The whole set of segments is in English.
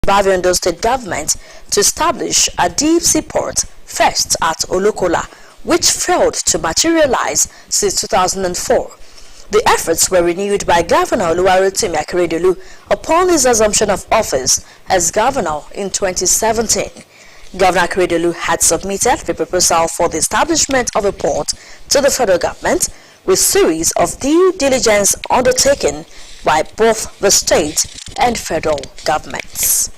by the Ondo State government to establish a deep sea port first at Olokola, which failed to materialize since 2004. The efforts were renewed by Governor Oluwarotimi Akeredolu upon his assumption of office as governor in 2017. Governor Akeredolu had submitted the proposal for the establishment of a port to the federal government, with series of due diligence undertaken by both the state and federal governments.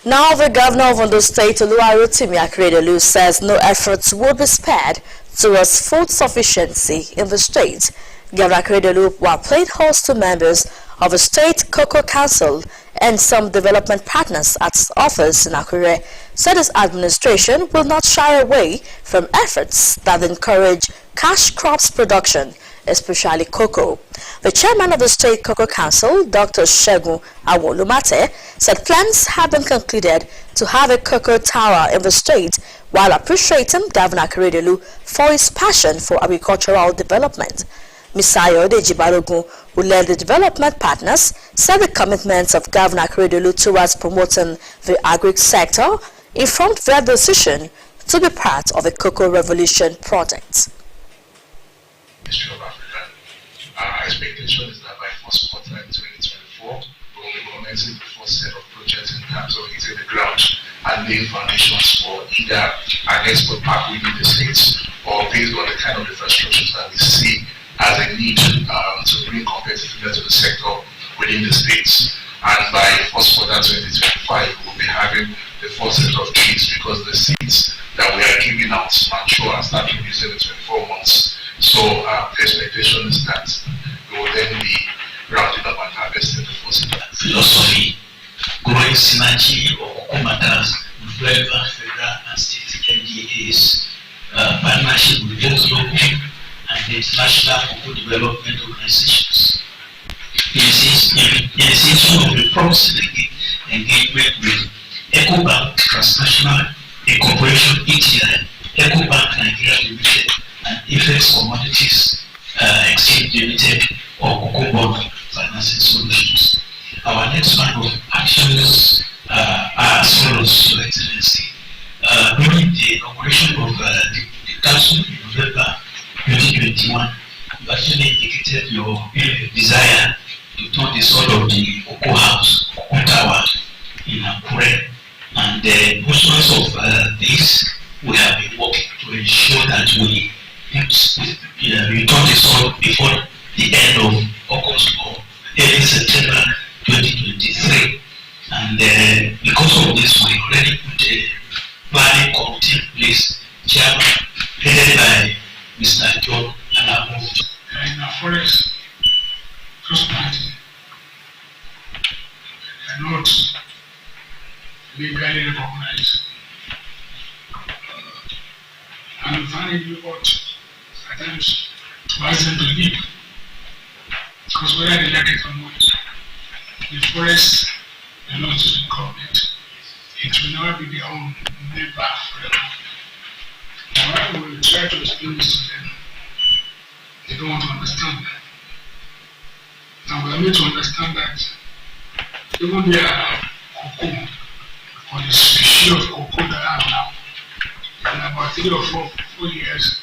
Now, the governor of Ondo State, Oluwarotimi Akeredolu, says no efforts will be spared towards food sufficiency in the state. Governor Akeredolu, while played host to members of the State Cocoa Council and some development partners at his office in Akure, said his administration will not shy away from efforts that encourage cash crops production, especially cocoa. The chairman of the State Cocoa Council, Dr. Shegun Awolumate, said plans have been concluded to have a cocoa tower in the state, while appreciating Governor Akeredolu for his passion for agricultural development. Ms. Ayode Balogun, who led the development partners, said the commitments of Governor Akeredolu towards promoting the agri sector informed their decision to be part of the Cocoa Revolution project. Our expectation is that by first quarter in 2024, we will be commencing the first set of projects in terms of hitting the ground and laying foundations for either an export park within the states or based on the kind of infrastructures that we see as a need to bring competitiveness to the sector within the states. And by first quarter 2025, we will be having the first set of trees, because the seeds that we are giving out mature and start producing in 24 months. So the expectation is that we will then be rounding up and harvesting the first philosophy, growing synergy or matters with relevant federal and state NDAs, partnership with both local and the international cocoa development organizations. Initiation of the promising engagement with EcoBank Transnational Incorporation ETI, EcoBank Nigeria Limited, and Effects Commodities Exchange Limited or Cocoa Bond Financing Solutions. Our next round of actions are as follows, Your Excellency. During the inauguration of the Council in November 2021, you actually indicated your desire to turn the soil of the Cocoa House, Cocoa Tower in Akure, and the pursuance of this, we have been working to ensure that we return the soil before the end of August or early September 2023. And because of this, we already put a planning committee in place, chairman, headed by Mr. John Alamo. In our forest, first party, cannot legally recognized. And finally, what at times to ask them to leave. Because whether they like it or not, the forests belong to the government. It will never be their own, never forever. However, we will try to explain this to them. They don't want to understand that. And we are made to understand that even their cocoa, or the species of cocoa that I have now, in about 3 or 4 years,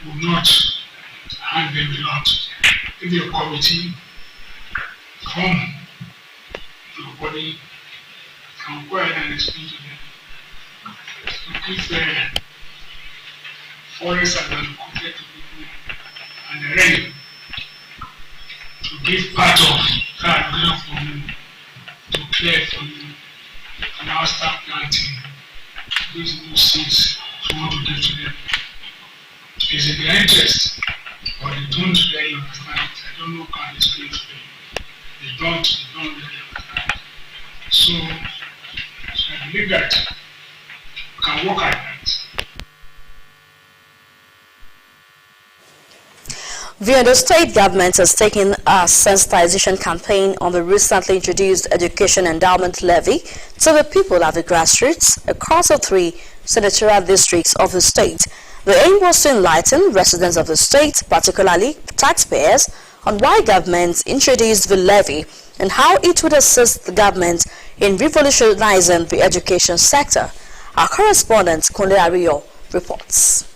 will not hang them a lot. If the committee come to the body, can go ahead and explain to them. If the forests are going to compare to people and they're ready to give part of that ground for you, to clear for you, and now start planting these new seeds you want to give to them. It's in their interest, but they don't really understand it. I don't know how to explain to them. They don't really understand it. So I believe that we can work at that. The Ondo State government has taken a sensitization campaign on the recently introduced education endowment levy to the people at the grassroots across the 3 senatorial districts of the state. The aim was to enlighten residents of the state, particularly taxpayers, on why government introduced the levy and how it would assist the government in revolutionizing the education sector. Our correspondent Kunle Ario reports.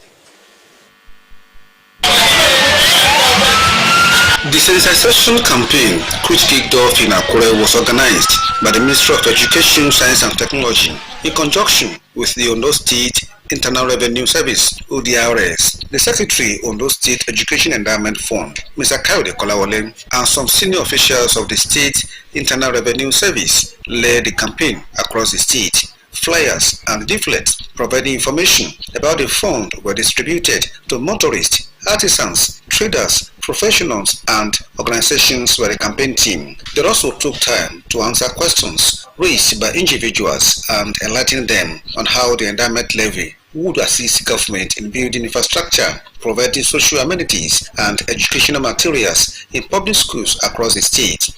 The sensitization campaign, which kicked off in Akure, was organized by the Ministry of Education, Science and Technology in conjunction with the Ondo State Internal Revenue Service, ODRS, the Secretary, Ondo State Education Endowment Fund, Mr. Kayode Kolawole, and some senior officials of the State Internal Revenue Service led the campaign across the state. Flyers and leaflets providing information about the fund were distributed to motorists, artisans, traders, professionals, and organizations by the campaign team. They also took time to answer questions raised by individuals and enlighten them on how the endowment levy would assist government in building infrastructure, providing social amenities, and educational materials in public schools across the state.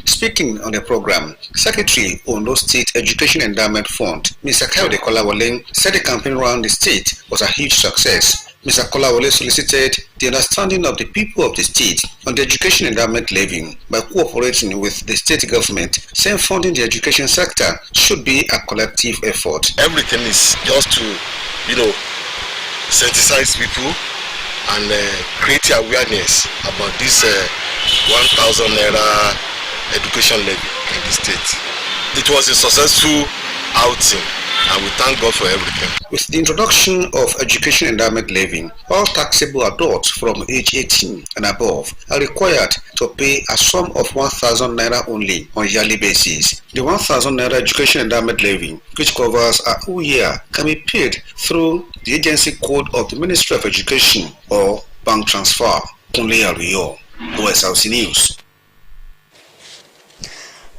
Speaking on the program, Secretary, Ondo State Education Endowment Fund, Mr. Kayode Kolawole, said the campaign around the state was a huge success. Mr. Kolawole solicited the understanding of the people of the state on the education endowment levy by cooperating with the state government, saying funding the education sector should be a collective effort. Everything is just to, sensitize people and create awareness about this 1,000 naira education levy in the state. It was a successful outing, and we thank God for everything. With the introduction of education endowment levy, all taxable adults from age 18 and above are required to pay a sum of 1,000 naira only on a yearly basis. The 1,000 naira education endowment levy, which covers a whole year, can be paid through the agency code of the Ministry of Education or bank transfer. Kunle Ario, Osrc News.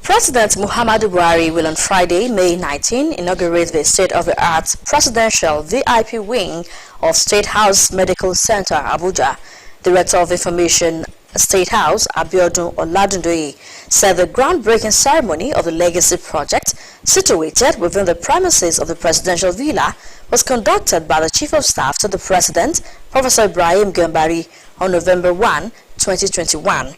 President Muhammadu Buhari will on Friday, May 19, inaugurate the state-of-the-art presidential VIP wing of State House Medical Center, Abuja. Director of Information State House, Abiodun Oladundoyi, said the groundbreaking ceremony of the Legacy Project, situated within the premises of the presidential villa, was conducted by the Chief of Staff to the President, Professor Ibrahim Gambari, on November 1, 2021.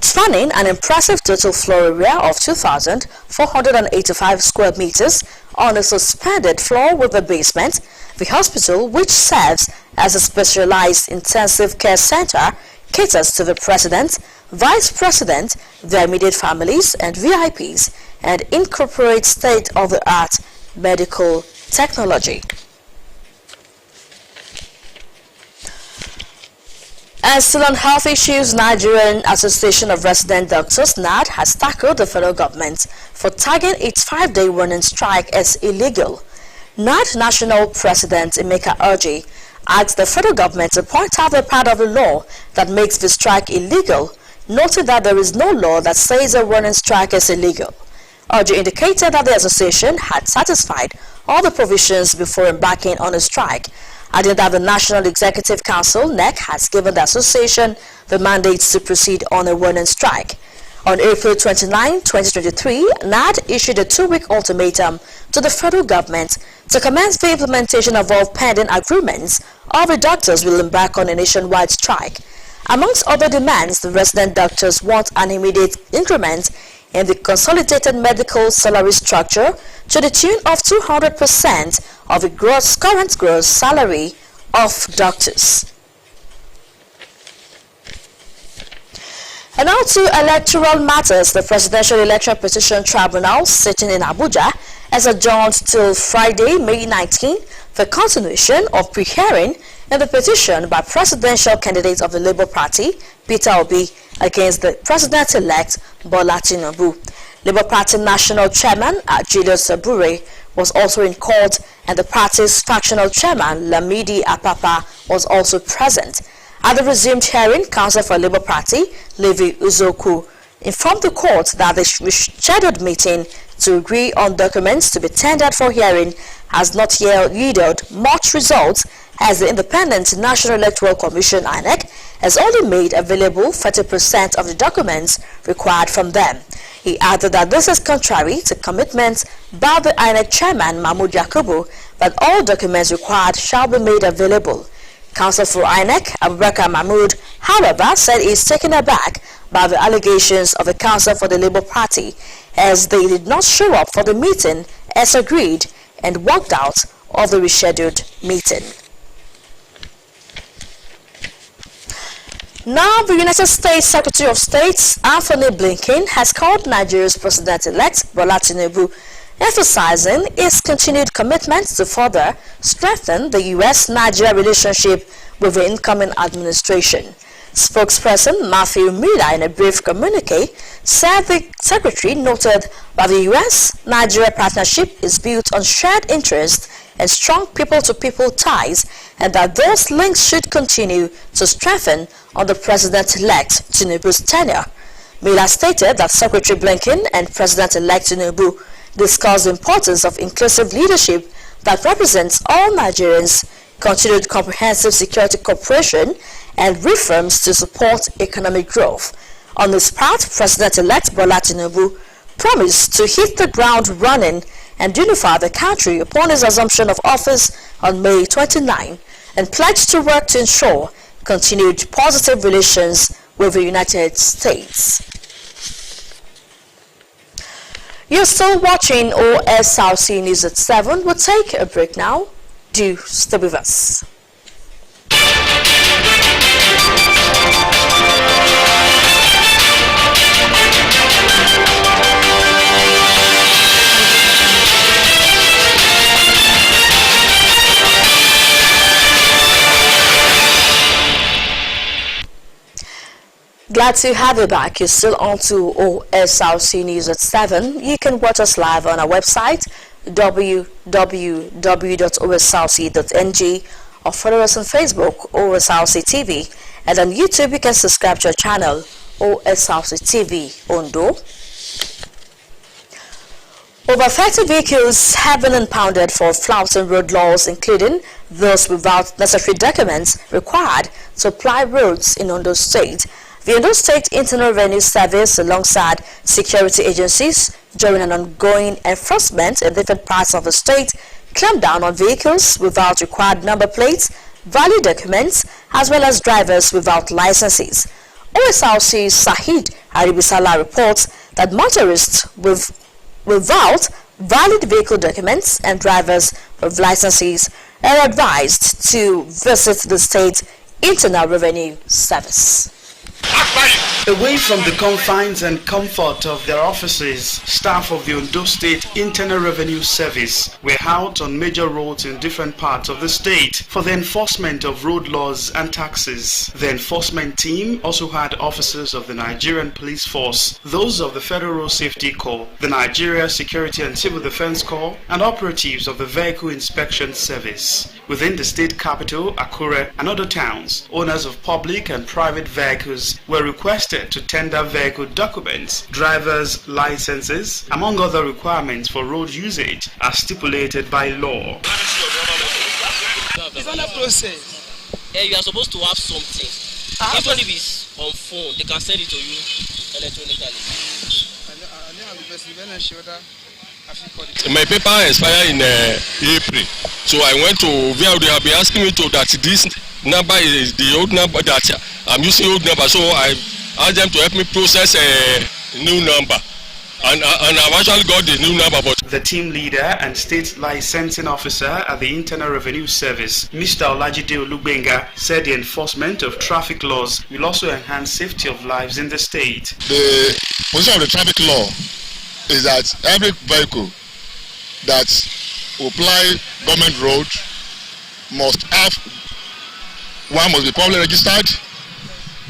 Spanning an impressive total floor area of 2,485 square meters on a suspended floor with a basement, the hospital, which serves as a specialized intensive care center, caters to the President, Vice President, their immediate families and VIPs, and incorporates state-of-the-art medical technology. And still on health issues, Nigerian Association of Resident Doctors, NAD, has tackled the federal government for tagging its 5-day running strike as illegal. NAD National President Emeka Orji asked the federal government to point out the part of the law that makes the strike illegal, noting that there is no law that says a running strike is illegal. Orji indicated that the association had satisfied all the provisions before embarking on a strike, adding that the National Executive Council, NEC, has given the association the mandate to proceed on a running strike. On April 29, 2023, NAD issued a 2-week ultimatum to the federal government to commence the implementation of all pending agreements, or the doctors will embark on a nationwide strike. Amongst other demands, the resident doctors want an immediate increment in the consolidated medical salary structure to the tune of 200% of the current gross salary of doctors. And now to electoral matters. The Presidential Election Petition Tribunal, sitting in Abuja, has adjourned till Friday, May 19, for continuation of pre-hearing in the petition by presidential candidate of the Labour Party, Peter Obi, against the president-elect Bola Tinubu. Labour Party National Chairman Julius Sabure was also in court, and the party's factional chairman Lamidi Apapa was also present. At the resumed hearing, Counsel for Labour Party, Levi Uzoku, informed the court that the scheduled meeting to agree on documents to be tendered for hearing has not yet yielded much results, as the Independent National Electoral Commission (INEC) has only made available 30% of the documents required from them. He added that this is contrary to commitments by the INEC chairman Mahmoud Yakubu that all documents required shall be made available. Counsel for INEC, Abubakar Mahmoud, however, said he is taken aback by the allegations of the Counsel for the Labour Party, as they did not show up for the meeting as agreed and walked out of the rescheduled meeting. Now, the United States Secretary of State Anthony Blinken has called Nigeria's president-elect Bola Tinubu, emphasizing his continued commitment to further strengthen the U.S.-Nigeria relationship with the incoming administration. Spokesperson Matthew Miller, in a brief communique, said the secretary noted that the U.S.-Nigeria partnership is built on shared interests and strong people-to-people ties, and that those links should continue to strengthen under President-elect Tinubu's tenure. Miller stated that Secretary Blinken and President-elect Tinubu discussed the importance of inclusive leadership that represents all Nigerians, continued comprehensive security cooperation, and reforms to support economic growth. On his part, President-elect Bola Tinubu promised to hit the ground running and unify the country upon his assumption of office on May 29, and pledged to work to ensure continued positive relations with the United States. You're still watching Osrc News at 7. We'll take a break now. Do stay with us. Glad to have you back. You're still on to Osrc News at 7. You can watch us live on our website www.osrc.ng, or follow us on Facebook, Osrc TV, and on YouTube you can subscribe to our channel, Osrc TV Ondo. Over 30 vehicles have been impounded for flouting road laws, including those without necessary documents required to apply roads in Ondo State. The Ondo State Internal Revenue Service, alongside security agencies, during an ongoing enforcement in different parts of the state, clamped down on vehicles without required number plates, valid documents, as well as drivers without licenses. Osrc's Sahid Aribisala reports that motorists without valid vehicle documents and drivers with licenses are advised to visit the State Internal Revenue Service. Away from the confines and comfort of their offices, staff of the Ondo State Internal Revenue Service were out on major roads in different parts of the state for the enforcement of road laws and taxes. The enforcement team also had officers of the Nigerian Police Force, those of the Federal Road Safety Corps, the Nigeria Security and Civil Defense Corps, and operatives of the Vehicle Inspection Service. Within the state capital, Akure, and other towns, owners of public and private vehicles were requested to tender vehicle documents, driver's licenses, among other requirements for road usage as stipulated by law. It's not a process. You are supposed to have something. Even if it's on phone, they can send it to you electronically. My paper expired in April, so I went to VRD. They have been asking me that this number is the old number that I'm using old number, so I asked them to help me process a new number, and I've actually got the new number. But the team leader and state licensing officer at the Internal Revenue Service, Mr. Olajide Olubenga, said the enforcement of traffic laws will also enhance safety of lives in the state. The position of the traffic law is that every vehicle that will apply government road must have one must be properly registered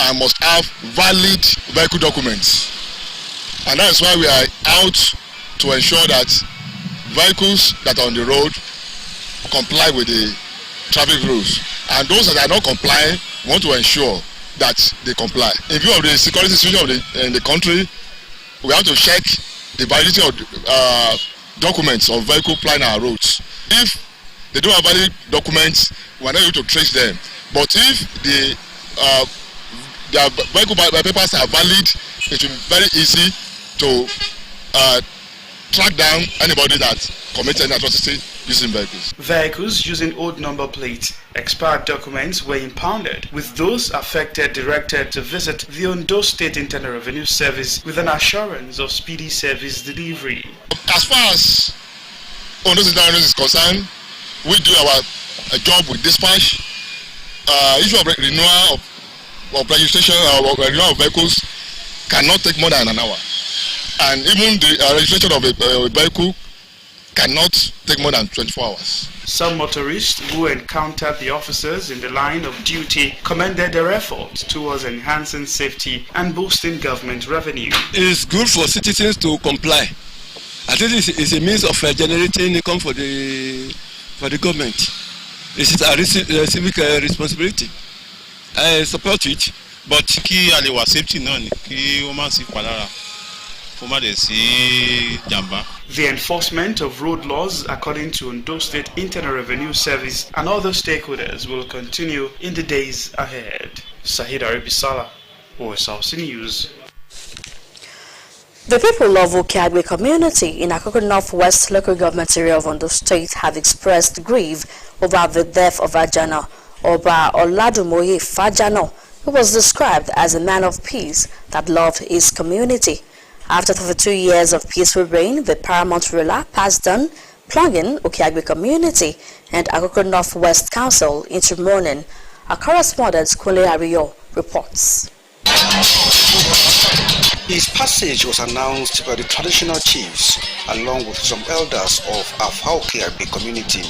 and must have valid vehicle documents. And that is why we are out to ensure that vehicles that are on the road comply with the traffic rules. And those that are not complying, we want to ensure that they comply. In view of the security situation in the country, we have to check the validity of documents of vehicle plying our roads. If they don't have valid documents, we are not able to trace them. But if their vehicle papers are valid, it will be very easy to track down anybody that commits any atrocity using vehicles. Vehicles using old number plates, expired documents were impounded, with those affected directed to visit the Ondo State Internal Revenue Service with an assurance of speedy service delivery. As far as Ondo State Internal Revenue is concerned, we do our job with dispatch. Issue of renewal of registration or renewal of vehicles cannot take more than an hour. And even the registration of a vehicle cannot take more than 24 hours. Some motorists who encountered the officers in the line of duty commended their efforts towards enhancing safety and boosting government revenue. It is good for citizens to comply. I think it's a means of generating income for the government. This is a civic responsibility. I support it, but kí a lè wà safety náà ni kí ó má sí palára. The enforcement of road laws, according to Ondo State Internal Revenue Service and other stakeholders, will continue in the days ahead. Sahid Arabisala, Osrc News. The people of Okiagbe community in Akoko Northwest local government area of Ondo State have expressed grief over the death of Ajana Oba Oladumoye Fajano, who was described as a man of peace that loved his community. After 32 years of peaceful reign, the paramount ruler passed on, plunging Okiagbe community and Akoko Northwest Council into mourning. Our correspondent Kunle Ariyo reports. His passage was announced by the traditional chiefs along with some elders of Afha Okiagbe community.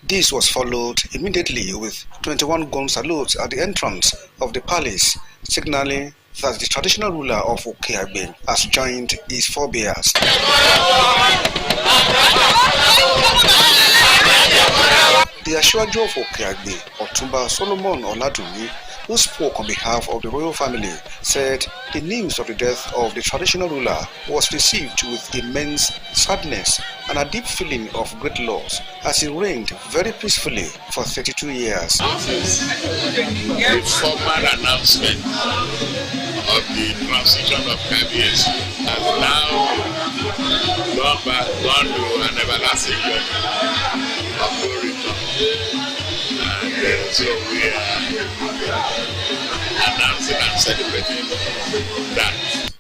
This was followed immediately with 21 gun salutes at the entrance of the palace, signaling that the traditional ruler of Okiagbe has joined his forebears. The Ashwaju of Okiagbe, Otumba Solomon Oladunni, who spoke on behalf of the royal family, said the news of the death of the traditional ruler was received with immense sadness and a deep feeling of great loss as he reigned very peacefully for 32 years. The formal announcement of the transition of KBS has now gone to an everlasting journey of no return. And so we are announcing and celebrating that.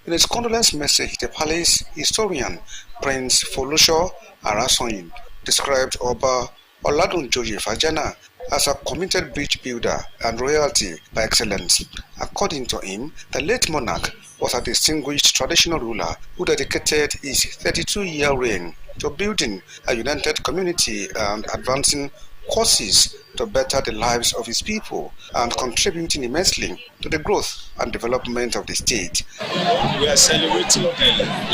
In his condolence message, the palace historian Prince Folusho Arasoyin described Oba Oladunjoye Fajana as a committed bridge builder and royalty by excellence. According to him, the late monarch was a distinguished traditional ruler who dedicated his 32-year reign to building a united community and advancing causes to better the lives of his people and contributing immensely to the growth and development of the state. We are celebrating the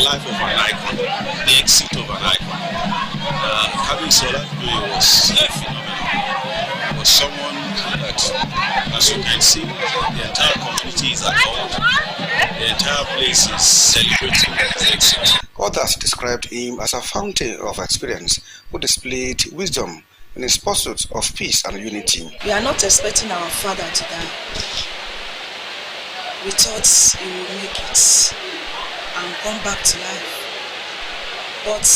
life of an icon, the exit of an icon. Having Oladunjoye was a phenomenon. He was someone that, as you can see, the entire community is adored. The entire place is celebrating his exit. Others described him as a fountain of experience who displayed wisdom in his pursuit of peace and unity. We are not expecting our father to die. We thought he would make it and come back to life. But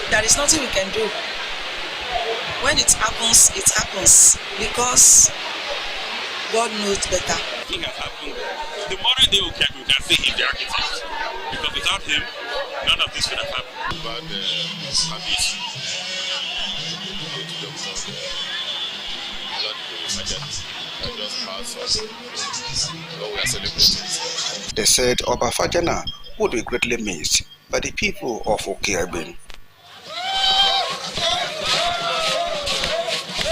there is nothing we can do. When it happens, because God knows better. Nothing has happened. The modern day Okiagbe, we can say he's the architect. Because without him, none of this would have happened. But they said Oba Fajana would be greatly missed by the people of Okiagbe.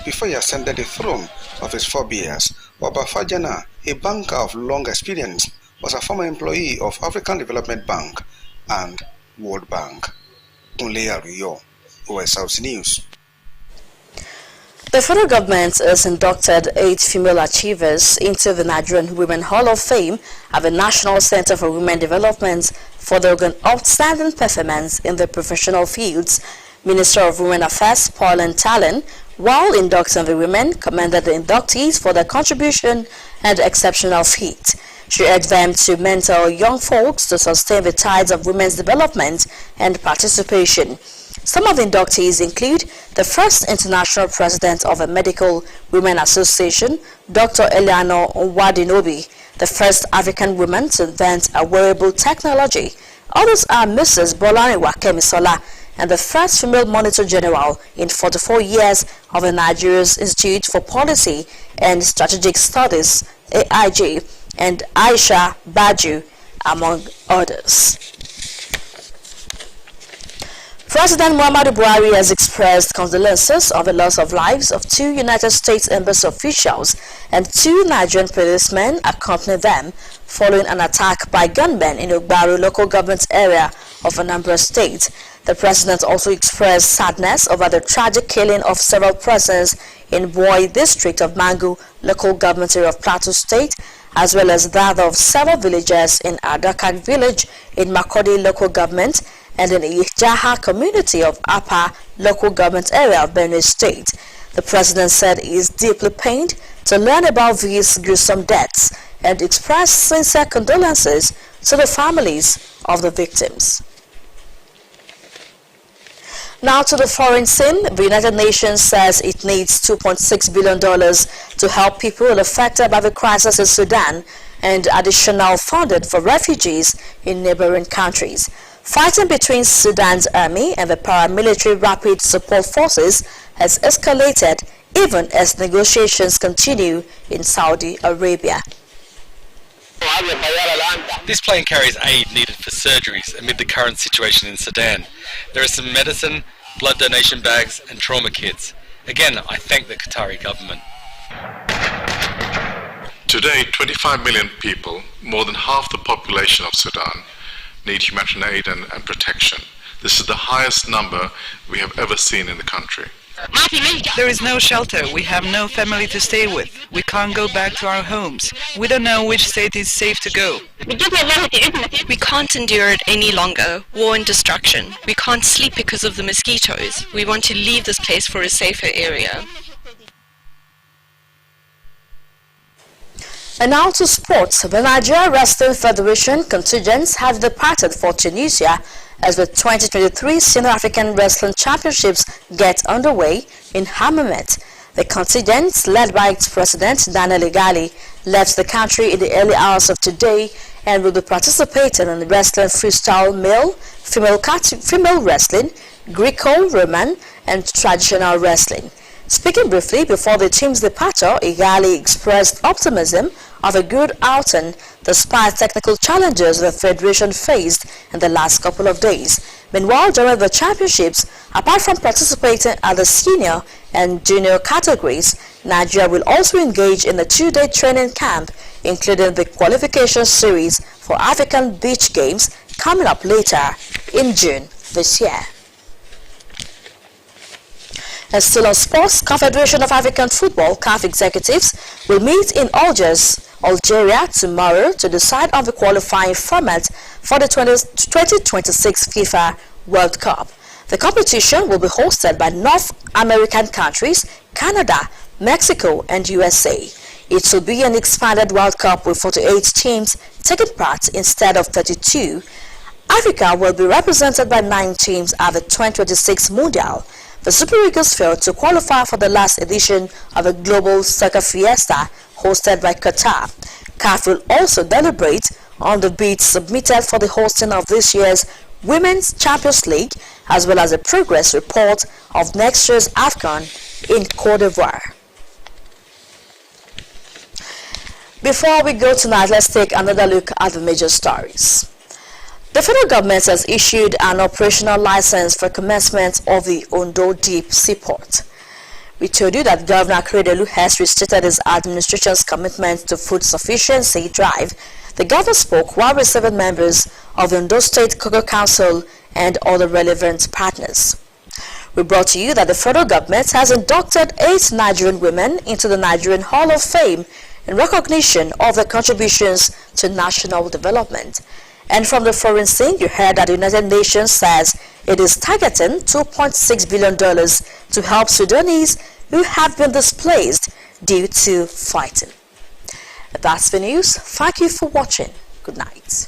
before he ascended the throne of his forebears. Obafajana, a banker of long experience, was a former employee of African Development Bank and World Bank. Kunle Aruyo, Osrc News. The federal government has inducted 8 female achievers into the Nigerian Women Hall of Fame at the National Center for Women Development for their outstanding performance in the professional fields. Minister of Women Affairs Pauline Talon, while inducting the women, commended the inductees for their contribution and exceptional feat. She urged them to mentor young folks to sustain the tides of women's development and participation. Some of the inductees include the first international president of the Medical Women Association, Dr. Eleanor Nwadinobi, the first African woman to invent a wearable technology. Others are Mrs. Bolariwa Kemisola and the first female Monitor General in 44 years of the Nigeria's Institute for Policy and Strategic Studies, AIG, and Aisha Baju, among others. President Muhammadu Buhari has expressed condolences on the loss of lives of 2 United States Embassy officials and 2 Nigerian policemen accompanying them following an attack by gunmen in Ogbaru local government area of Anambra State. The president also expressed sadness over the tragic killing of several persons in Boy district of Mangu local government area of Plateau State, as well as that of several villagers in Adakak village in Makodi local government and in the Ijaha community of Apa local government area of Benue State. The president said he is deeply pained to learn about these gruesome deaths and expressed sincere condolences to the families of the victims. Now to the foreign scene. The United Nations says it needs $2.6 billion to help people affected by the crisis in Sudan and additional funded for refugees in neighboring countries. Fighting between Sudan's army and the paramilitary rapid support forces has escalated even as negotiations continue in Saudi Arabia. This plane carries aid needed for surgeries amid the current situation in Sudan. There are some medicine, blood donation bags and trauma kits. Again, I thank the Qatari government. Today, 25 million people, more than half the population of Sudan, need humanitarian aid and protection. This is the highest number we have ever seen in the country. There is no shelter. We have no family to stay with. We can't go back to our homes. We don't know which state is safe to go. We can't endure it any longer. War and destruction. We can't sleep because of the mosquitoes. We want to leave this place for a safer area. And now to sports. The Nigeria Wrestling Federation contingents have departed for Tunisia as the 2023 Senior African Wrestling Championships get underway in Hammamet. The contingents, led by its president Daniel Igali, left the country in the early hours of today and will be participating in wrestling freestyle male, female wrestling, Greco-Roman, and traditional wrestling. Speaking briefly before the team's departure, Igali expressed optimism of a good outing despite technical challenges the federation faced in the last couple of days. Meanwhile, during the championships, apart from participating at the senior and junior categories, Nigeria will also engage in a 2-day training camp, including the qualification series for African Beach Games coming up later in June this year. And still on sports, Confederation of African Football (CAF) executives will meet in Algiers, Algeria tomorrow to decide on the qualifying format for the 2026 FIFA World Cup. The competition will be hosted by North American countries, Canada, Mexico, and USA. It will be an expanded World Cup with 48 teams taking part instead of 32. Africa will be represented by 9 teams at the 2026 Mundial. The Super Eagles failed to qualify for the last edition of the Global Soccer Fiesta hosted by Qatar. CAF will also deliberate on the bids submitted for the hosting of this year's Women's Champions League, as well as a progress report of next year's AFCON in Cote d'Ivoire. Before we go tonight, let's take another look at the major stories. The federal government has issued an operational license for commencement of the Ondo Deep Seaport. We told you that Governor Akredolu has restated his administration's commitment to food sufficiency drive. The governor spoke while receiving members of the Ondo State Cocoa Council and other relevant partners. We brought to you that the federal government has inducted 8 Nigerian women into the Nigerian Hall of Fame in recognition of their contributions to national development. And from the foreign scene, you heard that the United Nations says it is targeting $2.6 billion to help Sudanese who have been displaced due to fighting. That's the news. Thank you for watching. Good night.